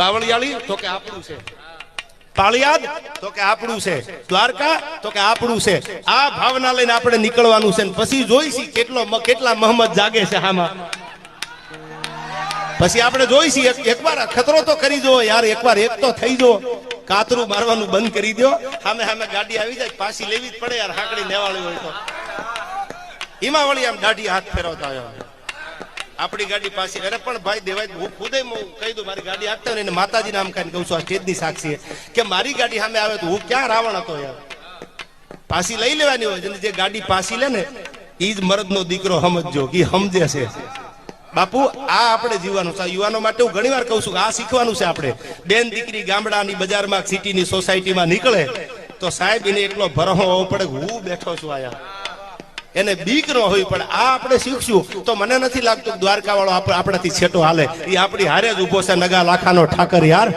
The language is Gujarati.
બાવળિયાળી તો કે આપણું છે, પાળિયાદ તો કે આપણું છે, દ્વારકા તો કે આપણું છે. આ ભાવના લઈને આપણે નીકળવાનું છે. પછી જોઈશી કેટલા મોહમ્મદ જાગે છે આમાં. પછી આપણે જોઈશી એકવાર ખતરો તો કરી દો યાર, એકવાર એક તો થઈ જો. કાતરું મારવાનું બંધ કરી દો. સામે સામે ગાડી આવી જાય પાછી લેવી જ પડે યાર, હાકડી લેવાળી હોય તો. એમાં વળી આમ દાઢી હાથ ફેરવતા હોય આપણી ગાડી પાછી. અરે પણ ભાઈ દેવાય, હું ખુદે કહી દઉં મારી ગાડી હાથતા હોય ને માતાજી નામ ખાઈને કહું છું, આ સ્ટેજની સાક્ષી કે મારી ગાડી સામે આવે તો હું ક્યાં રાવણ હતો યાર. પાછી લઈ લેવાની હોય, જે ગાડી પાછી લે ને એ જ મરદનો દીકરો સમજજો કે સમજે છે. બાપુ આ આપણે જીવવાનું છે. યુવાનો માટે હું ઘણી વાર કહું છું કે આ શીખવાનું છે આપણે. બેન દીકરી ગામડાની બજારમાં સિટીની સોસાયટીમાં નીકળે તો સાહેબ એને એટલો ભરહો હોવો પડે હું બેઠો છું આયા, એને બીક ન હોય. પણ આ આપણે શીખશું તો મને નથી લાગતું દ્વારકા વાળો આપણાથી છેટો હાલે. એ આપણી હારે જ ઉભો છે નગા લાખાનો ઠાકર યાર.